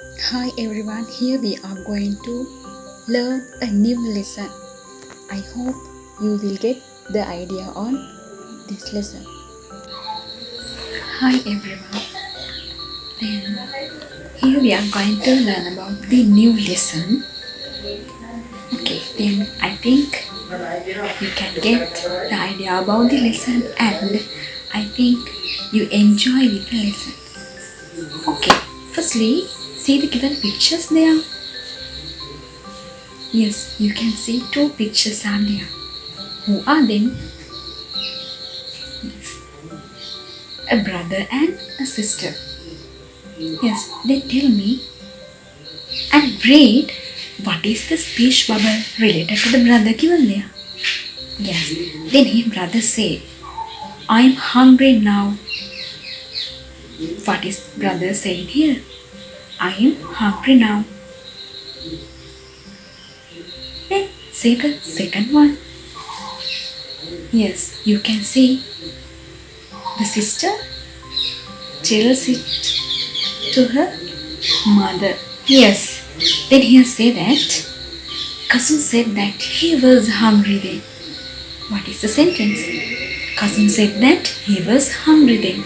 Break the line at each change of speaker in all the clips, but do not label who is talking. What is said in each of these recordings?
Hi everyone, here we are going to learn a new lesson. I hope you will get the idea on this lesson. Hi everyone, then here we are going to learn about the new lesson. Okay, then I think you can get the idea about the lesson and I think you enjoy with the lesson. Okay, firstly, see the given pictures there. Yes, you can see two pictures are there. Who are them? A brother and a sister. Yes, then tell me and read what is the speech bubble related to the brother given there. Yes, then his brother said, I am hungry now. What is brother saying here? I am hungry now. Then say the second one. Yes, you can see the sister tells it to her mother. Yes, then here say that Cousin said that he was hungry then. What is the sentence? Cousin said that he was hungry then.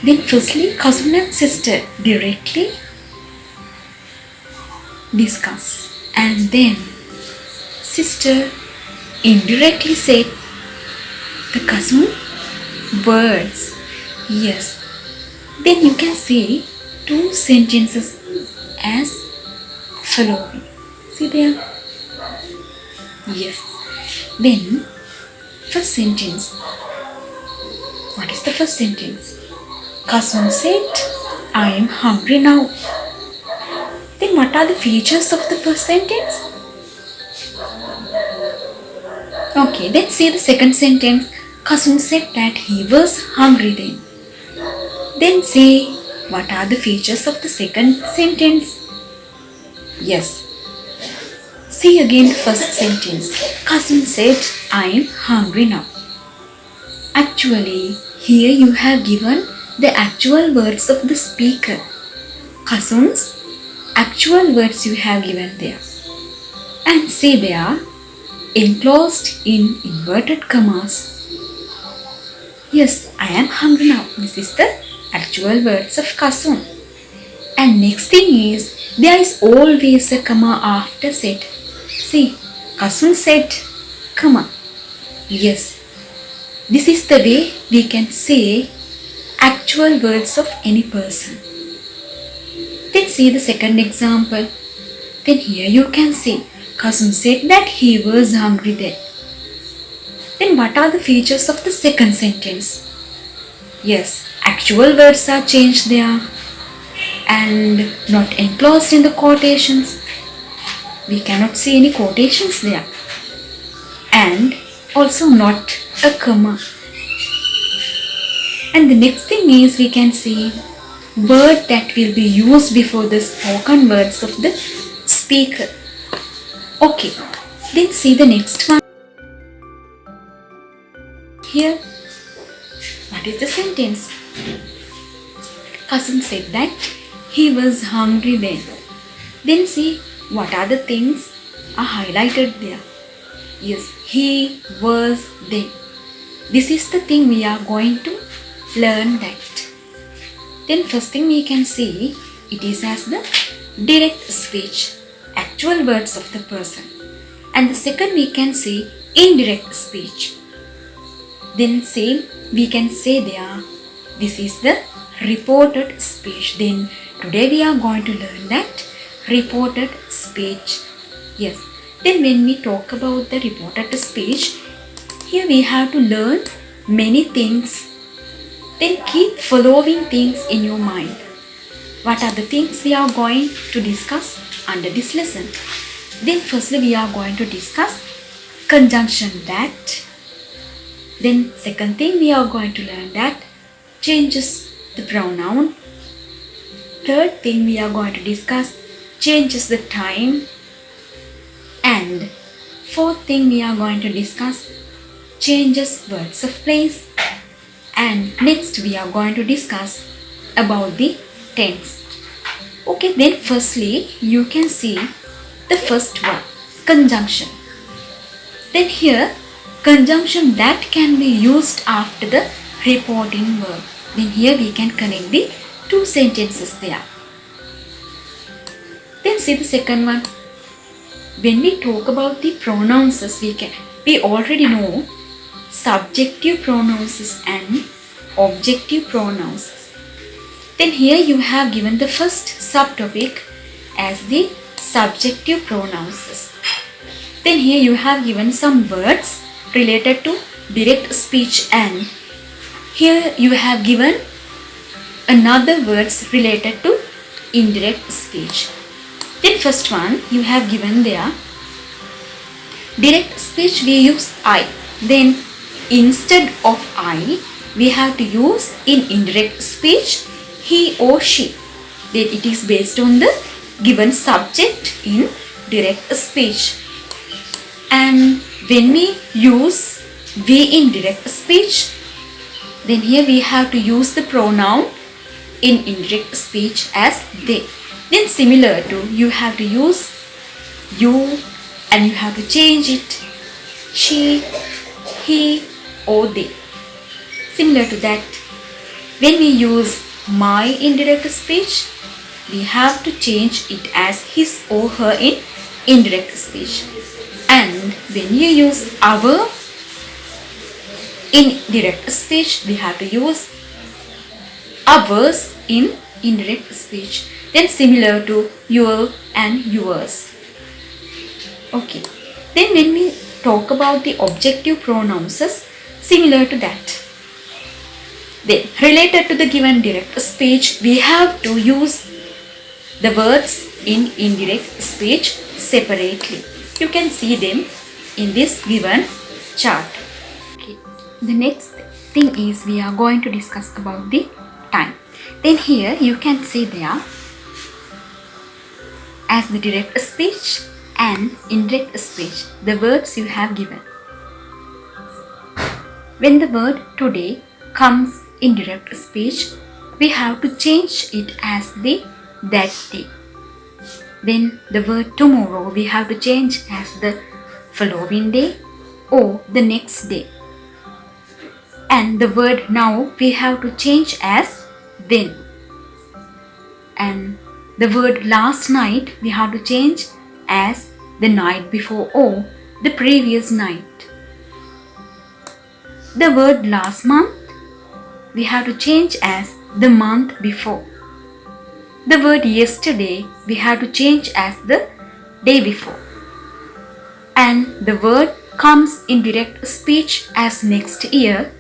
Then firstly, cousin and sister directly discuss. And then sister indirectly said the cousin words. Yes. Then you can say two sentences as following. See there? Yes. Then first sentence. What is the first sentence? Cousin said, I am hungry now. Then what are the features of the first sentence? Okay, then say the second sentence. Cousin said that he was hungry then. Then say what are the features of the second sentence? Yes. See again the first sentence. Cousin said, I am hungry now. Actually, here you have given the actual words of the speaker. Cousin's actual words you have given there. And say they are enclosed in inverted commas. Yes, I am hungry now. This is the actual words of cousin. And next thing is, there is always a comma after said. See, cousin said, comma. Yes, this is the way we can say actual words of any person. Then see the second example. Then here you can see, cousin said that he was hungry then. Then what are the features of the second sentence? Yes, actual words are changed there and not enclosed in the quotations. We cannot see any quotations there. And also not a comma. And the next thing is we can see word that will be used before the spoken words of the speaker. Okay, then see the next one. Here, what is the sentence? Cousin said that he was hungry then. Then see what are the things are highlighted there. Yes, he was then. This is the thing we are going to learn that. Then first thing we can see, it is as the direct speech, actual words of the person. And the second we can see indirect speech. Then same we can say there, this is the reported speech. Then today we are going to learn that reported speech. Yes. Then when we talk about the reported speech, here we have to learn many things. Then keep following things in your mind. What are the things we are going to discuss under this lesson? Then firstly we are going to discuss conjunction that. Then second thing we are going to learn that changes the pronoun. Third thing we are going to discuss changes the time. And fourth thing we are going to discuss changes words of place. And next we are going to discuss about the tense. Okay, then firstly you can see the first one, conjunction. Then here, conjunction that can be used after the reporting verb. Then here we can connect the two sentences there. Then see the second one. When we talk about the pronouns, we already know subjective pronouns and objective pronouns. Then here you have given the first subtopic as the subjective pronouns. Then here you have given some words related to direct speech, and here you have given another words related to indirect speech. Then first one you have given there, direct speech we use I. Then instead of I we have to use in indirect speech he or she. Then it is based on the given subject in direct speech. And when we use we in direct speech, then here we have to use the pronoun in indirect speech as they. Then similar to, you have to use you and you have to change it she, he or they. Similar to that, when we use my in direct speech, we have to change it as his or her in indirect speech. And when you use our in direct speech, we have to use ours in indirect speech. Then similar to your and yours. Okay. Then when we talk about the objective pronouns, similar to that. Then related to the given direct speech, we have to use the words in indirect speech separately. You can see them in this given chart. Okay. The next thing is we are going to discuss about the time. Then here you can see there as the direct speech and indirect speech, the words you have given. When the word today comes in direct speech, we have to change it as the that day. Then the word tomorrow we have to change as the following day or the next day. And the word now we have to change as then. And the word last night we have to change as the night before or the previous night. The word last month we have to change as the month before. The word yesterday we have to change as the day before. And the word comes in direct speech as next year.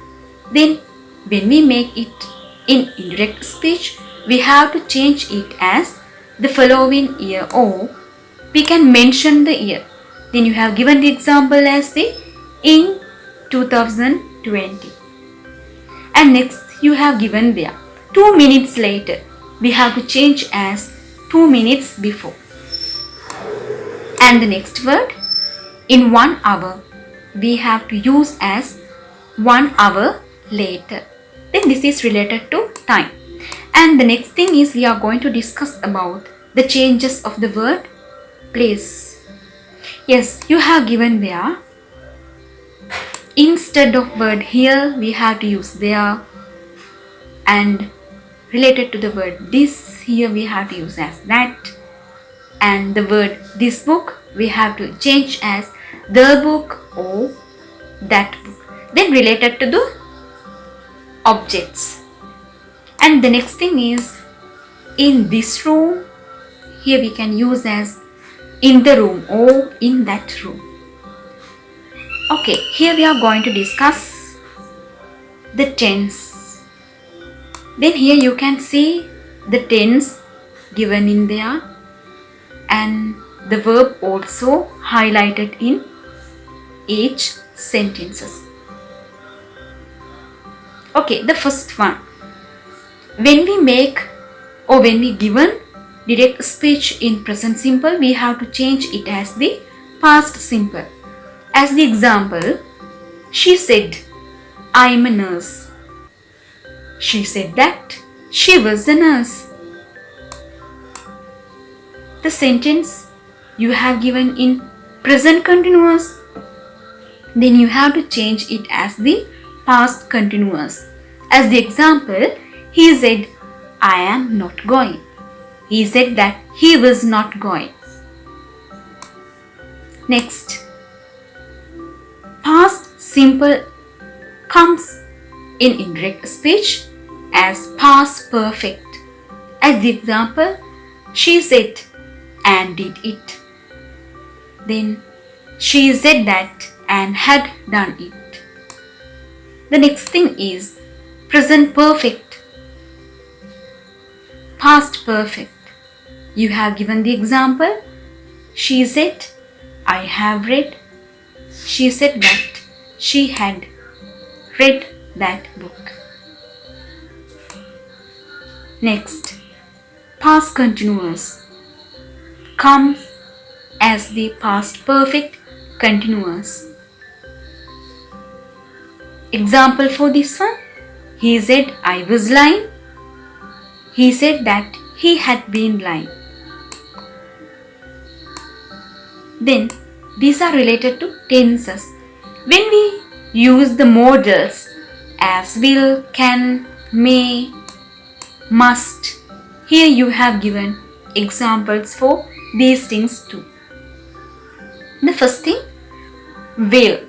Then when we make it in indirect speech, we have to change it as the following year or we can mention the year. Then you have given the example as the in 2020. And next you have given there 2 minutes later. We have to change as 2 minutes before. And the next word, in 1 hour, we have to use as 1 hour later. Then this is related to time. And the next thing is we are going to discuss about the changes of the word place. Yes, you have given there. Instead of word here, we have to use there. And related to the word this, here we have to use as that. And the word this book, we have to change as the book or that book. Then related to the objects. And the next thing is in this room, here we can use as in the room or in that room. Okay, here we are going to discuss the tense. Then here you can see the tense given in there and the verb also highlighted in each sentences. Okay, the first one. When we make or when we given direct speech in present simple, we have to change it as the past simple. As the example, she said, I am a nurse. She said that she was a nurse. the sentence you have given in present continuous, then you have to change it as the past continuous. As the example, he said, I am not going. He said that he was not going. Next, past simple comes in indirect speech as past perfect. As the example, she said and did it. Then she said that and had done it. The next thing is present perfect, past perfect. You have given the example. She said, I have read. She said that she had read that book. Next, past continuous comes as the past perfect continuous. Example for this one, he said I was lying. He said that he had been lying. Then these are related to tenses. When we use the modals as will, can, may, must, here you have given examples for these things too. The first thing, will.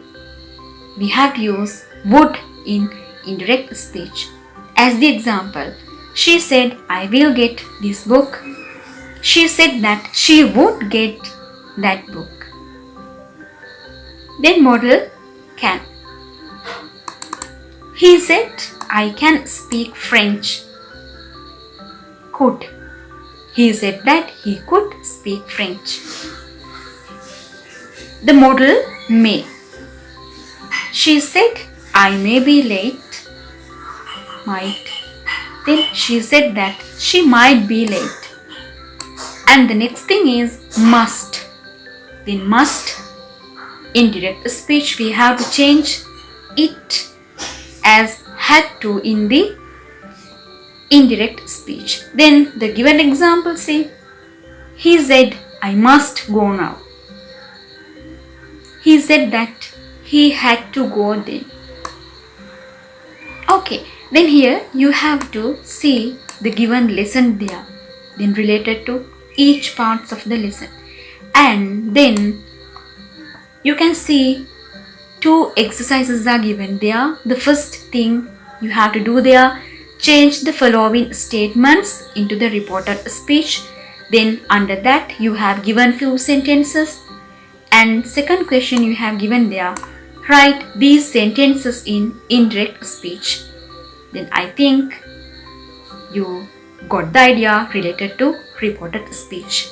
We have to use would in indirect speech. As the example, she said, I will get this book. She said that she would get that book. Then modal, can. He said, I can speak French. Could. He said that he could speak French. The modal, may. She said, I may be late. Might. Then she said that she might be late. And the next thing is must. Then must, indirect speech, we have to change it as had to in the indirect speech. Then the given example say, he said, I must go now. He said that he had to go then. Okay, then here you have to see the given lesson there, then related to each parts of the lesson. And then you can see two exercises are given there. The first thing you have to do there, change the following statements into the reported speech. Then under that you have given few sentences. And second question you have given there, write these sentences in indirect speech. Then I think you got the idea related to reported speech.